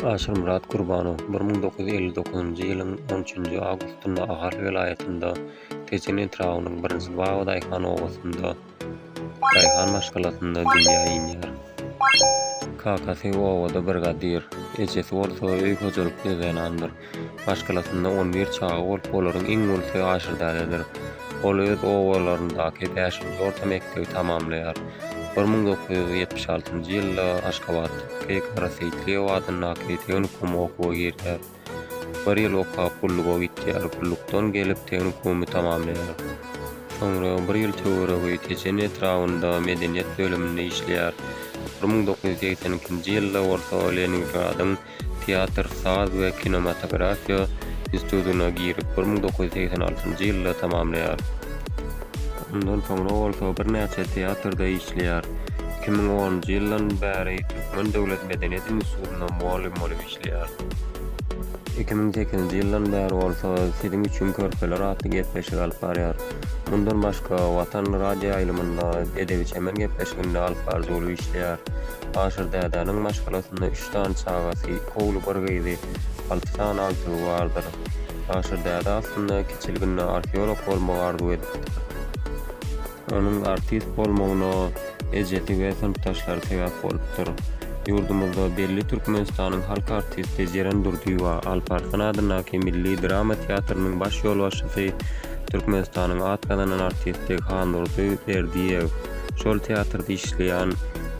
Aşyr Murat Gurbanow 1959-njy ýylyň 13-nji awgustynda Ahar welaýatynda Tejen etragynyň birinji Baga Daýhan owasynda Daýhan maşgalatynda dünýäge ýenýär. Kakasy owada birgadir, eçesi bolsa öý hojalyk gezenandyr. Maşgalatynda 11 çagy bolup olaryň iň ulsy aşyrdadyr. Ol öz owalaryndaky 5-nji orta mektebi tamamlaýar. 1976-njy ýylda Aşgabat Keykara Seyitliýew adyny teknikum okuwga girýär. Bir ýyl okap pulluga gitýär, pullukdan gelip teknikumy tamamlaýar. Soňra bir ýyl töweregi Tejen etragynda medeniýet bölüminde işleýär. 1982-nji ýylda Orta Leningradyň teatr, saz we kinematografiýa institutyna girip 1986-njy ýylda tamamlaýar. Ondan soňra bolsa bir näçe teatrda işleýär. 2010-njy ýyldan bäri Türkmen Döwlet Medeniýet Institutyna muallim bolup işleýär. 2008-nji ýyldan bäri bolsa Siziň üçin körpeler atly gepleşik alyp barýar. Mundan başga Watan radio aýlymynda edebi çemen gepleşiginde alyp barjy bolup işleýär. Aşyr dädäniň maşgalasynda 3 tane çagaty, kowlu bir gyzy, 6 tane altygy bardyr. Aşyr däde aslynda kiçiliginde arheolog bolmagy arzu edipdir. Onun artist bolmagyna ejeti we sanatçylar sebäp bolupdyr. Ýurdumyzda belli Türkmenistanyň halk artisti Jeren Durdiýewa Alparslan adynaky milli drama teatrynyň baş ýolbaşçysy, Türkmenistanyň atgananan artisti Hanurdy Berdiýew, şol teatrda işleýän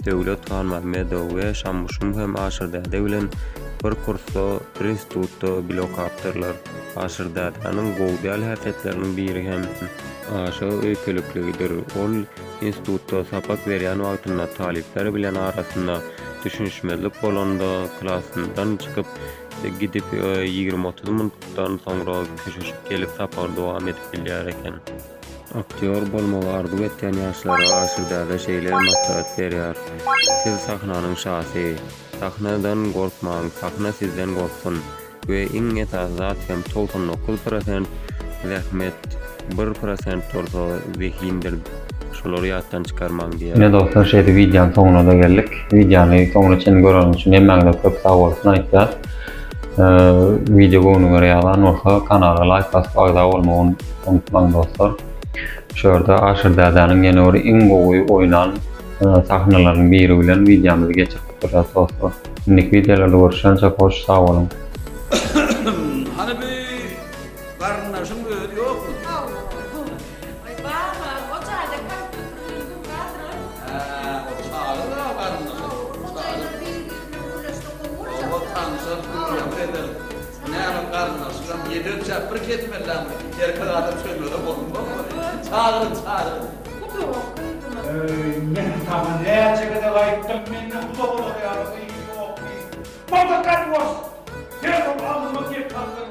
Döwlet Kan Mahmedow we Şamuşum hem Aşyr däde bilen bir kursda institutda bilokapdyrlar. Aşyr dädäniň gowdal häsiýetleriniň biri hem aşa öýkelikligidir. Ol institutda sapak berýän wagtynda talipler bilen arasynda düşünşmezlik bolanda klasyndan çykyp gidip 20-30 minutdan soňra köşeşip gelip sapar dowam edip bilýär eken. Aktyor bolmagy arzu etýän ýaşlara Aşyr däde şeýle maslahat berýär. Siz sahnanyň şahsy, sahnadan gorkmaň, sahna sizden gorksun we iň esas zat hem 99% zähmet 1% orta zehindir. Şolary ýatdan çykarmaň diýär. Ne dostlar, şeýle videonun soňuna da geldik. Videony soňraçyn gören üçin emmäňde köp sag bolsun aýtlar. Video gonu göre ýalan olsa kanala like basıp agda bolmagyny unutmaň dostlar. Şurada Aşyr dädäniň ýene bir iň gowy oýnan sahnalaryň biri bilen videomuzy geçirip durýar dostlar. Indi videolarda görüşençe hoş sag bolun. Hani bir karnaşın böyle yok mu? Ay baba, o çayda kalktırdım kadro. O çağrı da karnaşın. O çayda bir uğraştı kumurca. O tanışır kuyruğu edelim. Ne yapın karnaşın? Yedir çapır ketmeden mi? Yerkar adam söylüyor da bolun mu? Çağırın. Men tamam ne çekede layıktım men bu da olur ya. Yok. Baba kardeş. Gel oğlum gel kalkın.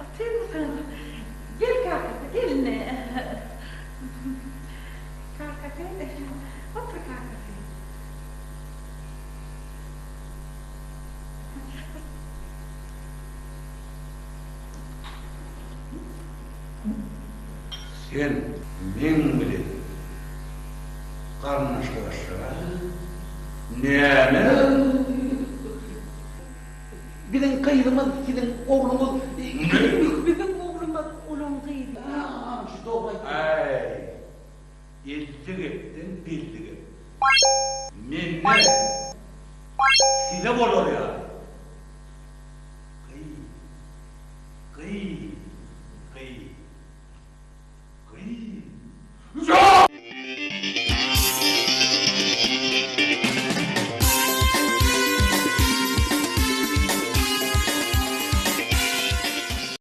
Atayım gel kalk, gel ne? Kalk, otur kalk. Sen men bilen karnaşlaşa näme bilen kıydymaz, bilen oğlumuz Bizim oğlumuz onun kıydı. şu doğru. Ay. Eldik ettin, bildik ettin. Menne size bolor ya.